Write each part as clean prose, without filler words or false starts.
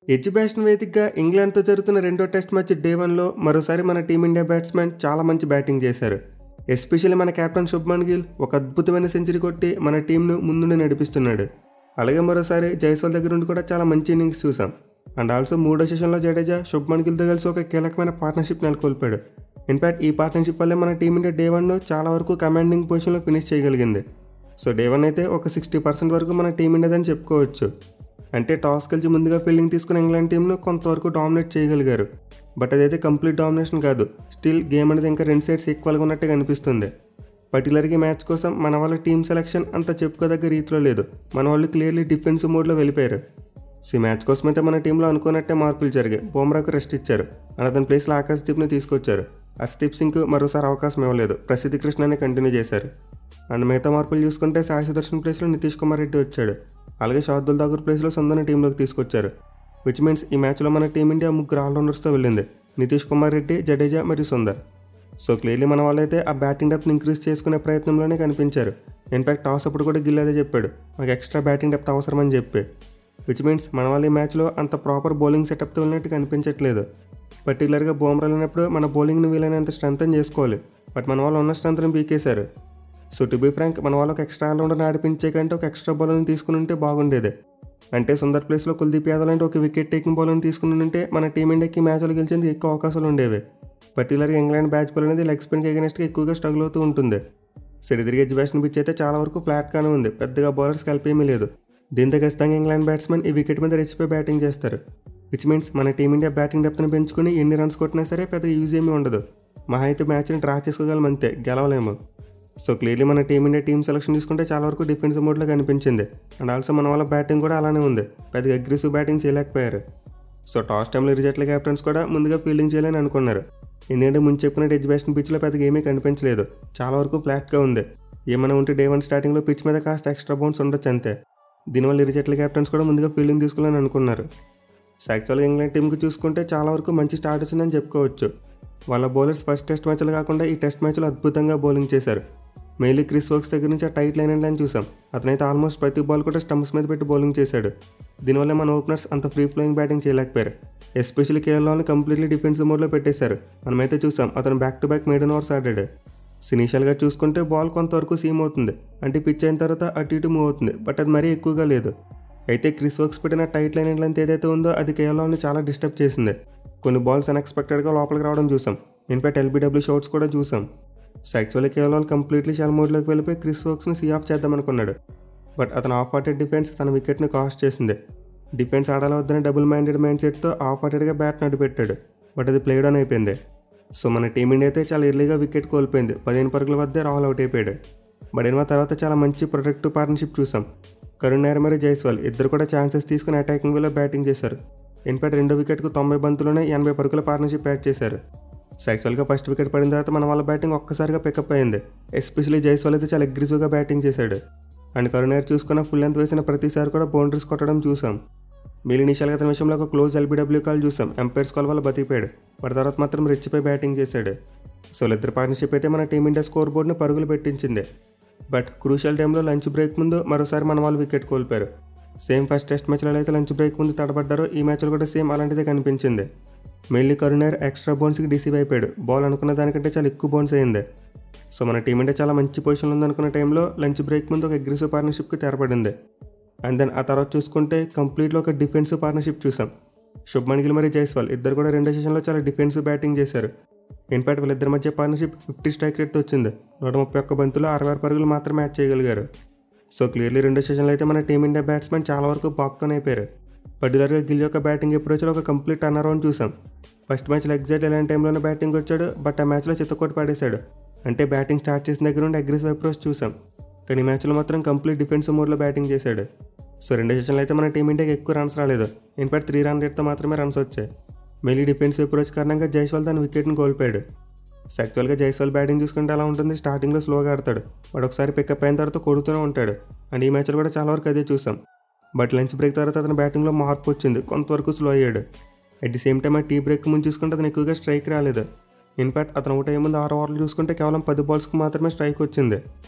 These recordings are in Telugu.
ఎడ్యుకేషన్ వేదికగా ఇంగ్లాండ్తో జరుగుతున్న రెండో టెస్ట్ మ్యాచ్ డే 1లో మరోసారి మన టీమిండియా బ్యాట్స్మెన్ చాలా మంచి బ్యాటింగ్ చేశారు. ఎస్పెషల్లీ మన కెప్టెన్ శుభ్మన్ గిల్ ఒక అద్భుతమైన సెంచరీ కొట్టి మన టీంను ముందుండి నడిపిస్తున్నాడు. అలాగే మరోసారి జైస్వాల్ దగ్గర నుండి కూడా చాలా మంచి ఇన్నింగ్స్ చూసాం. అండ్ ఆల్సో మూడో సెషన్లో జడేజా శుభ్మన్ గిల్తో కలిసి ఒక కీలకమైన పార్ట్నర్షిప్ నెలకొల్పాడు. ఇన్ఫాక్ట్ ఈ పార్ట్నర్షిప్ వల్లే మన టీమిండియా డే 1 చాలా వరకు కమాండింగ్ పొజిషన్లో ఫినిష్ చేయగలిగింది. సో డే 1 అయితే ఒక 60% వరకు మన టీమిండియాదని చెప్పుకోవచ్చు. అంటే టాస్ గెలిచి ముందుగా ఫీల్డింగ్ తీసుకున్న ఇంగ్లాండ్ టీంను కొంతవరకు డామినేట్ చేయగలిగారు. బట్ అదైతే కంప్లీట్ డామినేషన్ కాదు. స్టిల్ గేమ్ అనేది ఇంకా 2 సైడ్స్ ఈక్వల్గా ఉన్నట్టుగా అనిపిస్తుంది. పర్టికులర్గా మ్యాచ్ కోసం మన వాళ్ళ టీమ్ సెలెక్షన్ అంత చెప్పుకోదగ్గ రీతిలో లేదు. మన వాళ్ళు క్లియర్లీ డిఫెన్సివ్ మోడ్లో వెళ్ళిపోయారు. సో ఈ మ్యాచ్ కోసం అయితే మన టీంలో అనుకున్నట్టే మార్పులు జరిగాయి. బుమ్రాకు రెస్ట్ ఇచ్చారు అండ్ అతని ప్లేస్లో ఆకాశ్దీప్ని తీసుకొచ్చారు. హర్షదీప్ సింగ్కు మరోసారి అవకాశం ఇవ్వలేదు. ప్రసిద్ధి కృష్ణనే కంటిన్యూ చేశారు. అండ్ మిగతా మార్పులు చూసుకుంటే సాయి సుదర్శన్ ప్లేస్లో నితీష్ కుమార్ రెడ్డి వచ్చాడు. అలాగే షార్దుల్ ఠాకూర్ ప్లేస్లో సందర్ని టీంలోకి తీసుకొచ్చారు. విచ్ మీన్స్ ఈ మ్యాచ్లో మన టీమిండియా 3 ఆల్రౌండర్స్తో వెళ్ళింది. నితీష్ కుమార్ రెడ్డి, జడేజా మరియు సుందర్. సో క్లియర్లీ మన వాళ్ళైతే ఆ బ్యాటింగ్ డెప్త్ని ఇంక్రీజ్ చేసుకునే ప్రయత్నంలోనే కనిపించారు. ఇన్ఫాక్ట్ టాస్ అప్పుడు కూడా గిల్ అదే చెప్పాడు, మాకు ఎక్స్ట్రా బ్యాటింగ్ డెప్త్ అవసరమని చెప్పి. విచ్ మీన్స్ మన వాళ్ళు ఈ మ్యాచ్లో అంత ప్రాపర్ బౌలింగ్ సెటప్తో వెళ్ళినట్టు కనిపించట్లేదు. పర్టికులర్గా బుమ్రా వెళ్ళినప్పుడు మన బౌలింగ్ని వీలైనంత స్ట్రెంగ్తన్ చేసుకోవాలి. బట్ మన వాళ్ళు ఉన్న స్ట్రెంగ్త్ని పీకేశారు. సో టు బీ ఫ్రాంక్ మన వాళ్ళకి ఎక్స్ట్రా ఆల్రౌండర్ ఆడిపించే కంటే ఒక ఎక్స్ట్రా బౌలర్ని తీసుకుని ఉంటే బాగుండేది. అంటే సుందర్ ప్లేస్లో కుల్దీప్ యాదవ్ అంటే ఒక వికెట్ టేకింగ్ బౌలర్ని తీసుకుని ఉంటే మన టీమిండియాకి మ్యాచ్లో గెలిచేందుకు ఎక్కువ అవకాశాలు ఉండేవి. పర్టికులర్గా ఇంగ్లాండ్ బ్యాచ్ బాల్ అనేది లెగ్ స్పిన్కి అగెనిస్ట్గా ఎక్కువగా స్ట్రగుల్ అవుతూ ఉంటుంది. తిరిగి ఎడ్యుకేషన్ పిచ్ అయితే చాలా వరకు ఫ్లాట్గానే ఉంది. పెద్దగా బౌలర్స్ కలిపేమీ లేదు. దీంతో ఖచ్చితంగా ఇంగ్లాండ్ బ్యాట్స్మెన్ ఈ వికెట్ మీద రెచ్చిపోయి బ్యాటింగ్ చేస్తారు. విచ్ మీన్స్ మన టీమిండియా బ్యాటింగ్ డెప్త్ని పెంచుకుని ఎన్ని రన్స్ కొట్టినా సరే పెద్దగా యూజ్ ఏమీ ఉండదు. మహా అయితే మ్యాచ్ని డ్రా చేసుకోగలం అంతే, గెలవలేము. సో క్లియర్లీ మన టీమిండియా టీమ్ సెలెక్షన్ చూసుకుంటే చాలా వరకు డిఫెన్సివ్ మోడ్లో కనిపించింది. అండ్ ఆల్సో మన వాళ్ళ బ్యాటింగ్ కూడా అలానే ఉంది. పెద్దగా అగ్రెసివ్ బ్యాటింగ్ చేయలేకపోయారు. సో టాస్ టైంలో రిజల్ట్ల క్యాప్టెన్స్ కూడా ముందుగా ఫీల్డింగ్ చేయాలని అనుకున్నారు. ఎందుకంటే ముందు చెప్పుకున్న ఎడ్యుకేషన్ పిచ్లో పెద్దగా ఏమీ కనిపించలేదు. చాలా వరకు ఫ్లాట్గా ఉంది. ఏమైనా ఉంటే డే 1 స్టార్టింగ్లో పిచ్ మీద కాస్త ఎక్స్ట్రా బౌన్స్ ఉండొచ్చు అంతే. దీనివల్ల రిజల్ట్ల క్యాప్టెన్స్ కూడా ముందుగా ఫీల్డింగ్ తీసుకోవాలని అనుకున్నారు. సో యాక్చువల్గా ఇంగ్లాండ్ టీంకి చూసుకుంటే చాలా వరకు మంచి స్టార్ట్ వచ్చిందని చెప్పుకోవచ్చు. వాళ్ళ బౌలర్స్ ఫస్ట్ టెస్ట్ మ్యాచ్లో కాకుండా ఈ టెస్ట్ మ్యాచ్లో అద్భుతంగా బౌలింగ్ చేశారు. మెయిన్లీ క్రిస్ వోక్స్ దగ్గర నుంచి ఆ టైట్ లైన్ అండ్ లైన్ చూసాం. అతనైతే ఆల్మోస్ట్ ప్రతి బాల్ కూడా స్టంప్స్ మీద పెట్టి బౌలింగ్ చేశాడు. దీనివల్ల మన ఓపెనర్స్ అంత ఫ్రీ ఫ్లోయింగ్ బ్యాటింగ్ చేయలేకపోయారు. ఎస్పెషల్లీ కేఎల్ రాహుల్ని కంప్లీట్లీ డిఫెన్సివ్ మోడ్లో పెట్టేశారు. మనమైతే చూసాం అతను back to back maiden overs ఆడాడు. ఇనీషియల్గా చూసుకుంటే బాల్ కొంతవరకు సీమ్ అవుతుంది. అంటే పిచ్ అయిన తర్వాత అటు ఇటు మూవ్ అవుతుంది. బట్ అది మరీ ఎక్కువగా లేదు. అయితే క్రిస్ వోక్స్ పెట్టిన టైట్ లైన్ అండ్ లెంత్ ఏదైతే ఉందో అది కేఎల్ రాహుల్ని చాలా డిస్టర్బ్ చేసింది. కొన్ని బాల్స్ అన్ఎక్స్పెక్టెడ్గా లోపలికి రావడం చూసాం. ఇన్ఫాక్ట్ ఎల్బీడబ్ల్యూ షాట్స్ కూడా చూసాం. So actually KL Rahul completely shell మోడ్లోకి వెళ్ళిపోయి క్రిస్ వోక్స్ని సీ ఆఫ్ చేద్దామనుకున్నాడు. బట్ అతను ఆఫ్ హార్టెడ్ డిఫెన్స్ తన వికెట్ని కాస్ట్ చేసింది. డిఫెన్స్ ఆడాల వద్దని డబుల్ మైండెడ్ మైండ్ సెట్తో ఆఫ్ హార్టెడ్గా బ్యాట్ నడిపెట్టాడు. బట్ అది ప్లే డౌన్ అయిపోయింది. సో మన టీమిండియా అయితే చాలా ఎర్లీగా వికెట్ కోల్పోయింది. 15 పరుగుల వద్దే రాహుల్ అవుట్ అయిపోయాడు. బట్ ఎనిమిది తర్వాత చాలా మంచి ప్రొడక్టివ్ పార్ట్నర్షిప్ చూసాం. కరుణ్ నాయర్ మరియు జైస్వాల్ ఇద్దరు కూడా ఛాన్సెస్ తీసుకుని అటాకింగ్ వేలో బ్యాటింగ్ చేశారు. ఇన్ఫాక్ట్ రెండో వికెట్కు 90 బంతుల్లోనే 80 పరుగుల పార్ట్నర్షిప్ యాడ్ చేశారు. సో యాక్చువల్గా ఫస్ట్ వికెట్ పడిన తర్వాత మన వాళ్ళ బ్యాటింగ్ ఒక్కసారిగా పికప్ అయింది. ఎస్పెషల్లీ జైస్వాల్ అయితే చాలా అగ్రెసివ్గా బ్యాటింగ్ చేశాడు. అండ్ కరుణ్ నాయర్ చూసుకున్న ఫుల్ లెంత్ వేసిన ప్రతిసారి కూడా బౌండరీస్ కొట్టడం చూసాం. మీరు ఇనిషియల్గా అతని విషయంలో ఒక క్లోజ్ ఎల్బీడబ్ల్యూ కాల్ చూసాం. ఎంపైర్స్ కాల్ వల్ల బతికిపోయాడు. వాటి తర్వాత మాత్రం రెచ్చిపోయి బ్యాటింగ్ చేశాడు. సో ఇద్దరు పార్ట్నర్షిప్ అయితే మన టీమిండియా స్కోర్ బోర్డ్ని పరుగులు పెట్టించింది. బట్ క్రూషియల్ టైంలో లంచ్ బ్రేక్ ముందు మరోసారి మన వాళ్ళు వికెట్ కోల్పోయారు. సేమ్ ఫస్ట్ టెస్ట్ మ్యాచ్లో అయితే లంచ్ బ్రేక్ ముందు తడబడ్డారో ఈ మ్యాచ్లో కూడా సేమ్ అలాంటిదే కనిపించింది. మెయిన్లీ కరుణ్ నాయర్ ఎక్స్ట్రా బౌన్స్కి డిసీవ్ అయిపోయాడు. బాల్ అనుకున్న దానికంటే చాలా ఎక్కువ బౌన్స్ అయింది. సో మన టీమిండియా చాలా మంచి పొజిషన్లో ఉందనుకున్న టైంలో లంచ్ బ్రేక్ ముందు ఒక అగ్రెసివ్ పార్ట్నర్షిప్కి తెరపడింది. అండ్ దెన్ ఆ తర్వాత చూసుకుంటే కంప్లీట్లో ఒక డిఫెన్సివ్ పార్ట్నర్షిప్ చూసాం. శుభ్మన్ గిల్ మరియు జైస్వాల్ ఇద్దరు కూడా రెండో సెషన్లో చాలా డిఫెన్సివ్ బ్యాటింగ్ చేశారు. ఇన్ఫాక్ట్ వీళ్ళిద్దరి మధ్య పార్ట్నర్షిప్ 50 స్ట్రైక్ రేట్తో వచ్చింది. 131 బంతులు 66 పరుగులు మాత్రం మ్యాచ్ చేయగలిగారు. సో క్లియర్లీ రెండో సెషన్లో అయితే మన టీమిండియా బ్యాట్స్మెన్ చాలా వరకు బాక్టోన్ అయిపోయారు. పర్టికులర్గా గిల్ యొక్క బ్యాటింగ్ అప్రోచ్లో ఒక కంప్లీట్ టర్న్ అరౌండ్ చూసాం. ఫస్ట్ మ్యాచ్లో ఎగ్జాక్ట్ ఇలాంటి టైంలోనే బ్యాటింగ్ వచ్చాడు. బట్ ఆ మ్యాచ్లో చిత్తకొట్టి పడేశాడు. అంటే బ్యాటింగ్ స్టార్ట్ చేసిన దగ్గర నుండి అగ్రెసివ్ అప్రోచ్ చూసాం. కానీ మ్యాచ్లో మాత్రం కంప్లీట్ డిఫెన్సివ్ మోడ్లో బ్యాటింగ్ చేశాడు. సో రెండో సెషన్లో అయితే మన టీమిండియాకి ఎక్కువ రన్స్ రాలేదు. ఇన్ఫాక్ట్ 3 రన్ రేట్తో మాత్రమే రన్స్ వచ్చాయి. మెయిన్లీ డిఫెన్సివ్ అప్రోచ్ కారణంగా జైస్వాల్ తన వికెట్ని కోల్పోయాడు. సో యాక్చువల్గా జైస్వాల్ బ్యాటింగ్ చూసుకుంటే అలా ఉంటుంది. స్టార్టింగ్లో స్లోగా ఆడతాడు. వాడు ఒకసారి పికప్ అయిన తర్వాత కొడుతూనే ఉంటాడు. అండ్ ఈ మ్యాచ్లో కూడా చాలా వరకు అదే చూసాం. బట్ లంచ్ బ్రేక్ తర్వాత అతని బ్యాటింగ్లో మార్పు వచ్చింది. కొంతవరకు స్లో అయ్యాడు. అట్ ది సేమ్ టైం ఆ టీ బ్రేక్ ముందు చూసుకుంటే అతను ఎక్కువగా స్ట్రైక్ రాలేదు. ఇన్ఫాక్ట్ అతను అవుట్ అయ్యే ముందు 6 ఓవర్లు చూసుకుంటే కేవలం 10 బాల్స్కి మాత్రమే స్ట్రైక్ వచ్చింది.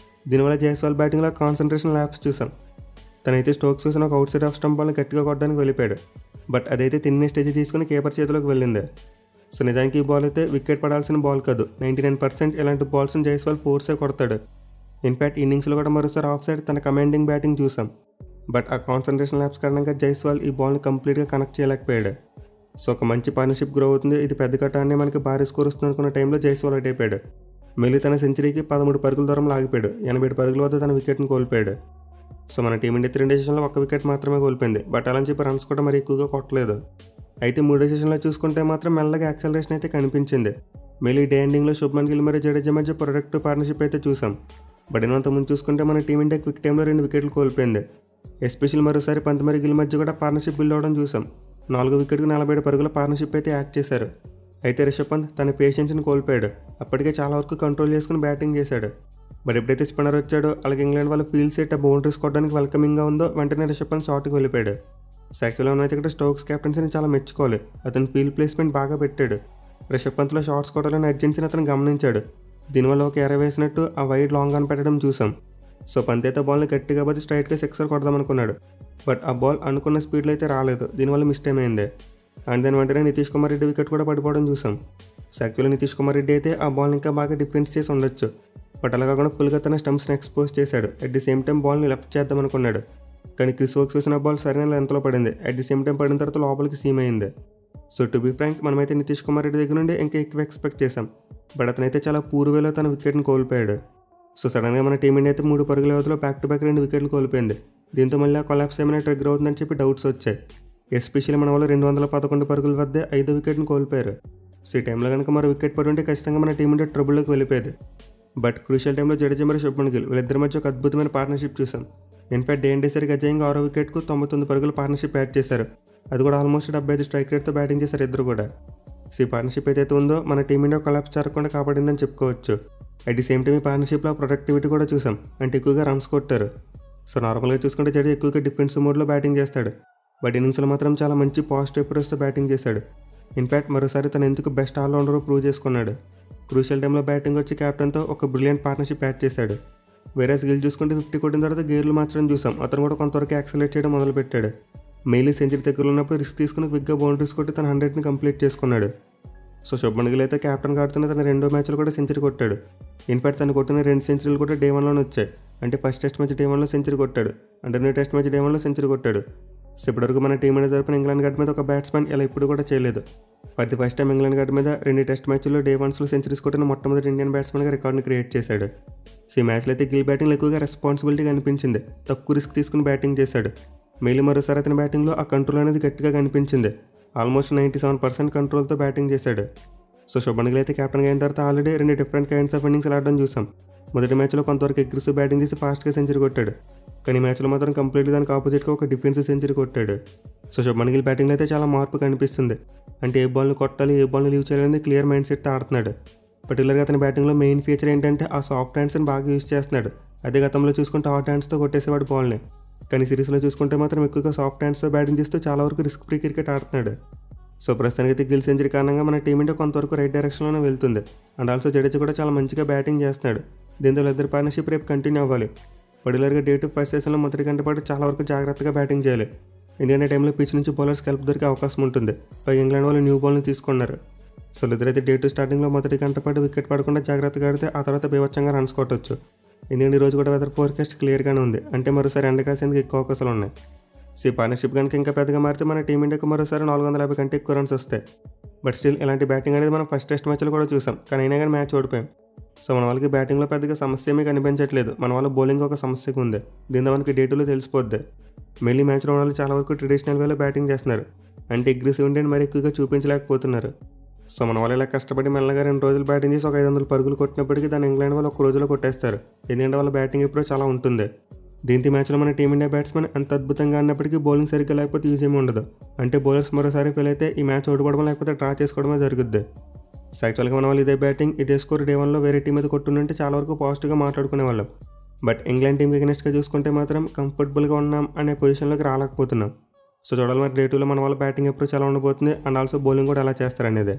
దీనివల్ల జైస్వాల్ బ్యాటింగ్లో కాన్సన్ట్రేషన్ ల్యాప్స్ చూసాం. తనైతే స్టోక్స్ చూసిన ఒక అవుట్ సైడ్ ఆఫ్ స్టంప్ బాల్ని గట్టిగా కొట్టడానికి వెళ్ళిపోయాడు. బట్ అదైతే తిన్నే స్టేజ్ తీసుకుని కీపర్ చేతిలోకి వెళ్ళింది. సో నిజానికి ఈ బాల్ అయితే వికెట్ పడాల్సిన బాల్ కాదు. 99% ఇలాంటి బాల్స్ని జైస్వాల్ ఫోర్సే కొడతాడు. ఇన్ఫ్యాక్ట్ ఇన్నింగ్స్లో కూడా మరోసారి ఆఫ్ సైడ్ తన కమాండింగ్ బ్యాటింగ్ చూసాం. బట్ ఆ కాన్సన్ట్రేషన్ ల్యాబ్స్ కారణంగా జైస్వాల్ ఈ బాల్ని కంప్లీట్గా కనెక్ట్ చేయలేకపోయాడు. సో ఒక మంచి పార్ట్నర్షిప్ గ్రో అవుతుంది, ఇది పెద్ద కట్టాన్ని మనకి భారీ స్కోర్ వస్తుంది అనుకున్న టైంలో జైస్వాల్ అవుట్ అయిపోయాడు. మెల్లి తన సెంచరీకి 13 పరుగుల దూరంలో ఆగిపోయాడు. 87 పరుగుల వద్ద తన వికెట్ని కోల్పోయాడు. సో మన టీమిండియా 3 సెషన్లో 1 వికెట్ మాత్రమే కోల్పోయింది. బట్ అలా చెప్పి రన్స్ కూడా మరి ఎక్కువగా కొట్టలేదు. అయితే 3 సెషన్లో చూసుకుంటే మాత్రం మెల్లగా యాక్సలరేషన్ అయితే కనిపించింది. మెల్లి డే ఎండింగ్లో శుభ్మన్ గిల్ మరియు జడేజా మధ్య ప్రొడక్టివ్ పార్ట్నర్షిప్ అయితే చూసాం. బట్ ఇంత ముందు చూసుకుంటే మన టీమిండియా క్విక్ టైంలో 2 వికెట్లు కోల్పోయింది. ఎస్పెషల్ మరోసారి పంత్ మరియు గిల్ మధ్య కూడా పార్ట్నర్షిప్ బిల్డ్ అవడం చూసాం. 4 వికెట్కు 47 పరుగుల పార్ట్నర్షిప్ అయితే యాడ్ చేశారు. అయితే రిషబ్ పంత్ తన పేషెన్స్ని కోల్పోయాడు. అప్పటికే చాలా వరకు కంట్రోల్ చేసుకుని బ్యాటింగ్ చేశాడు. బట్ ఎప్పుడైతే స్పిన్నర్ వచ్చాడో అలాగే ఇంగ్లాండ్ వాళ్ళ ఫీల్డ్ సెట్ ఆ బౌండరీస్ కొట్టడానికి వెల్కమింగ్గా ఉందో వెంటనే రిషబ్ పంత్ షాట్కి వెళ్ళిపోయాడు. సో యాక్చువల్గా అయితే ఇక్కడ స్టోక్స్ కెప్టెన్సీని చాలా మెచ్చుకోవాలి. అతను ఫీల్డ్ ప్లేస్మెంట్ బాగా పెట్టాడు. రిషబ్ పంత్లో షాట్స్ కొట్టాలని అర్జెన్సీని అతను గమనించాడు. దీనివల్ల ఒక ఎర వేసినట్టు ఆ వైడ్ లాంగ్ ఆన్ పెట్టడం చూసాం. సో పంత్ అయితే బాల్ని గట్టిగా బట్టి స్ట్రైట్గా సిక్సర్ కొడదామనుకున్నాడు. బట్ ఆ బాల్ అనుకున్న స్పీడ్లో అయితే రాలేదు. దీనివల్ల మిస్టేక్ అయింది. అండ్ దాని వెంటనే నితీష్ కుమార్ రెడ్డి వికెట్ కూడా పడిపోవడం చూసాం. సో యాక్చువల్లీ నితీష్ కుమార్ రెడ్డి అయితే ఆ బాల్ని ఇంకా బాగా డిఫెన్స్ చేసి ఉండొచ్చు. బట్ అలా కాకుండా ఫుల్గా తన స్టంప్స్ని ఎక్స్పోజ్ చేశాడు. అట్ ది సేమ్ టైం బాల్ని లెఫ్ట్ చేద్దాం అనుకున్నాడు. కానీ క్రిస్ వోక్స్ వేసిన బాల్ సరైన లెంత్లో పడింది. అట్ ది సేమ్ టైం పడిన తర్వాత లోపలికి సీమ్ అయింది. సో టు బీ ఫ్రాంక్ మనమైతే నితీష్ కుమార్ రెడ్డి దగ్గర నుండి ఇంకా ఎక్కువ ఎక్స్పెక్ట్ చేసాం. బట్ అతనైతే చాలా పూర్వేలో తన వికెట్ని కోల్పోయాడు. సో సడన్గా మన టీమిండియా అయితే 3 పరుగుల వ్యవధిలో బ్యాక్ టు బ్యాక్ 2 వికెట్లు కోల్పోయింది. దీంతో మళ్ళీ ఆ కొలాప్స్ ఏమైనా ట్రిగ్గర్ అవుతుందని చెప్పి డౌట్స్ వచ్చాయి. ఎస్పెషల్లీ మన వాళ్ళు 211 పరుగుల వద్ద 5వ వికెట్ని కోల్పోయారు. సో ఈ టైంలో కనుక మరో వికెట్ పడి ఉంటే ఖచ్చితంగా మన టీమిండియా ట్రబుల్లోకి వెళ్ళిపోయేది. బట్ క్రూషియల్ టైంలో జడేజా మరియు శుభ్మన్ గిల్ వీళ్ళిద్దరి మధ్య ఒక అద్భుతమైన పార్ట్నర్షిప్ చూసాం. ఇన్ఫాక్ట్ డే అండ్ సరికి అజయంగా 6వ వికెట్కు 99 పరుగుల పార్ట్నర్షిప్ యాడ్ చేశారు. అది కూడా ఆల్మోస్ట్ 75 స్ట్రైక్ రేట్తో బ్యాటింగ్ చేశారు ఇద్దరు కూడా. సో ఈ పార్ట్నర్షిప్ ఏదైతే ఉందో మన టీమిండియా కొలాప్స్ జరగకుండా కాపాడిందని చెప్పుకోవచ్చు. అట్ ది సేమ్ టైం ఈ పార్ట్నర్షిప్లో ప్రొడక్టివిటీ కూడా చూసాం. అంటే ఎక్కువగా రన్స్ కొట్టారు. సో నార్మల్గా చూసుకుంటే జడేజా ఎక్కువగా డిఫెన్సివ్ మోడ్లో బ్యాటింగ్ చేస్తాడు. బట్ ఇన్నింగ్స్లో మాత్రం చాలా మంచి పాజిటివ్ అప్రోచ్తో బ్యాటింగ్ చేశాడు. ఇన్ఫాక్ట్ మరోసారి తను ఎందుకు బెస్ట్ ఆల్రౌండర్ ప్రూవ్ చేసుకున్నాడు. క్రూషియల్ టైంలో బ్యాటింగ్ వచ్చి కెప్టెన్తో ఒక బ్రిలియంట్ పార్ట్నర్షిప్ యాడ్ చేశాడు. వేరేస్ గిల్ చూసుకుంటే 50 కొట్టిన తర్వాత గేర్లు మార్చడం చూసాం. అతను కూడా కొంతవరకు యాక్సలేట్ చేయడం మొదలుపెట్టాడు. మెయిలీ సెంచరీ దగ్గర ఉన్నప్పుడు రిస్క్ తీసుకుని క్విక్గా బౌండరీస్ కొట్టి తన 100ని కంప్లీట్ చేసుకున్నాడు. సో శుభ్మన్ గిల్ అయితే కెప్టెన్ ఆడుతున్న తన 2వ మ్యాచ్లో కూడా సెంచరీ కొట్టాడు. ఇన్ఫాక్ట్ తను కొట్టిన 2 సెంచరీలు కూడా డే 1లోనే వచ్చాయి. అంటే ఫస్ట్ టెస్ట్ మ్యాచ్ డే 1లో సెంచరీ కొట్టాడు. అండ్ 2 టెస్ట్ మ్యాచ్ డే 1లో సెంచరీ కొట్టాడు. సో ఇప్పటివరకు మన టీం మీద జరిపిన ఇంగ్లాండ్ గడ్డ మీద ఒక బ్యాట్స్మెన్ ఇలా ఇప్పుడు కూడా చేయలేదు. For the first time England గడ్డ మీద 2 టెస్ట్ మ్యాచ్లో డే 1లో సెంచరీస్ కొట్టిన మొట్టమొదటి ఇండియన్ బ్యాట్స్మెన్గా రికార్డుని క్రియేట్ చేశాడు. సో ఈ మ్యాచ్లో అయితే గిల్ బ్యాటింగ్లో ఎక్కువగా రెస్పాన్సిబిలిటీ కనిపించింది. తక్కువ రిస్క్ తీసుకుని బ్యాటింగ్ చేశాడు. మెయిల్ మరోసారి అతని బ్యాటింగ్లో ఆ కంట్రోల్ అనేది గట్టిగా కనిపించింది. ఆల్మోస్ట్ 97% కంట్రోల్తో బ్యాటింగ్ చేశాడు. సో శుభ్మన్ గిల్ అయితే కెప్టెన్గా అయిన తర్వాత already 2 different kinds of innings ఆడడం చూసాం. మొదటి మ్యాచ్లో కొంతవరకు అగ్రెసివ్ బ్యాటింగ్ చేసి ఫాస్ట్గా సెంచరీ కొట్టాడు. కానీ మ్యాచ్లో మాత్రం కంప్లీట్గా దానికి ఆపోజిట్గా ఒక డిఫెన్సివ్ సెంచరీ కొట్టాడు. సో శుభ్మన్ గిల్ బ్యాటింగ్లో అయితే చాలా మార్పు కనిపిస్తుంది. అంటే ఏ బాల్ని కొట్టాలి, ఏ బాల్ని లీవ్ చేయాలనేది క్లియర్ మైండ్ సెట్తో ఆడుతున్నాడు. పర్టికులర్గా అతని బ్యాటింగ్లో మెయిన్ ఫీచర్ ఏంటంటే ఆ సాఫ్ట్ హ్యాండ్స్ని బాగా యూజ్ చేస్తున్నాడు. అదే గతంలో చూసుకుంటే హాట్ హ్యాండ్స్తో కొట్టేసేవాడు బాల్ని. కానీ సిరీస్లో చూసుకుంటే మాత్రం ఎక్కువగా సాఫ్ట్ హ్యాండ్స్తో బ్యాటింగ్ చేస్తూ చాలా వరకు రిస్క్ ఫ్రీ క్రికెట్ ఆడుతున్నాడు. సో ప్రస్తుతానికి అయితే గిల్ సెంచరీ కారణంగా మన టీమిండియా కొంతవరకు రైట్ డైరెక్షన్లోనే వెళ్తుంది. అండ్ ఆల్సో జడేజా కూడా చాలా మంచిగా బ్యాటింగ్ చేస్తున్నాడు. దీంతో ఇద్దరు పార్ట్నర్షిప్ రేపు కంటిన్యూ అవ్వాలి. పర్టికులర్గా డే 2 ఫస్ట్ సెషన్లో మొదటి గంట పాటు చాలా వరకు జాగ్రత్తగా బ్యాటింగ్ చేయాలి. ఎందుకంటే టైంలో పిచ్ నుంచి బౌలర్స్కి హెల్ప్ దొరికే అవకాశం ఉంటుంది. పైగా ఇంగ్లాండ్ వాళ్ళు న్యూ బాల్ని తీసుకున్నారు. సో ఇద్దరైతే డే 2 స్టార్టింగ్లో మొదటి గంట పాటు వికెట్ పడకుండా జాగ్రత్తగా ఆడితే ఆ తర్వాత బీభత్సంగా రన్స్ కొట్టవచ్చు. ఎందుకంటే ఈరోజు కూడా వెదర్ ఫోర్కాస్ట్ క్లియర్గానే ఉంది. అంటే మరోసారి ఎండ కాసేందుకు ఎక్కువ అవకాశాలు ఉన్నాయి. సో ఈ పార్ట్నర్షిప్ కనుక ఇంకా పెద్దగా మారితే మన టీమిండియాకు మరోసారి 450 కంటే ఎక్కువ రన్స్ వస్తాయి. బట్ స్టిల్ ఇలాంటి బ్యాటింగ్ అనేది మనం ఫస్ట్ టెస్ట్ మ్యాచ్లో కూడా చూసాం. కానీ అయినా కానీ మ్యాచ్ ఓడిపోయాం. సో మన వాళ్ళకి బ్యాటింగ్లో పెద్దగా సమస్య ఏమీ కనిపించట్లేదు. మన వాళ్ళ బౌలింగ్ ఒక సమస్యగా ఉంది. దీంతో మనకి డే 2లో తెలిసిపోద్ది. మెయిన్లీ మ్యాచ్లో వాళ్ళు చాలా వరకు ట్రెడిషనల్ వేలో బ్యాటింగ్ చేస్తున్నారు. అంటే అగ్రెసివ్ ఇండియన్ మరి ఎక్కువగా చూపించలేకపోతున్నారు. సో మన వాళ్ళు ఇలా కష్టపడి మెల్లగా 2 రోజులు బ్యాటింగ్ చేసి ఒక 500 పరుగులు కొట్టినప్పటికీ దాన్ని ఇంగ్లాండ్ వాళ్ళు ఒక రోజులో కొట్టేస్తారు. ఎందుకంటే వాళ్ళ బ్యాటింగ్ ఎప్పుడో చాలా ఉంటుంది. దీంతో మ్యాచ్లో మన టీమిండియా బ్యాట్స్మెన్ ఎంత అద్భుతంగా అన్నప్పటికీ బౌలింగ్ సరిగ్గా లేకపోతే యూజ్ ఏమి ఉండదు. అంటే బౌలర్స్ మరోసారి ఫెయిల్ అయితే ఈ మ్యాచ్ ఓడిపోవడం లేకపోతే డ్రా చేసుకోవడమే జరుగుద్ది. సో యాక్చువల్గా మన వాళ్ళు ఇదే బ్యాటింగ్ ఇదే స్కోర్ డే 1లో వేరే టీం మీద కొట్టుంటే చాలా వరకు పాజిటివ్గా మాట్లాడుకునే వాళ్ళం. బట్ ఇంగ్లాండ్ టీంకి అగెన్స్ట్గా చూసుకుంటే మాత్రం కంఫర్టబుల్గా ఉన్నాం అనే పొజిషన్లోకి రాలేకపోతున్నాం. సో చూడాలి మరి డే 2లో మన వాళ్ళ బ్యాటింగ్ అప్రోచ్ ఎలా ఉండబోతుంది అండ్ ఆల్సో బౌలింగ్ కూడా ఎలా చేస్తారనేది.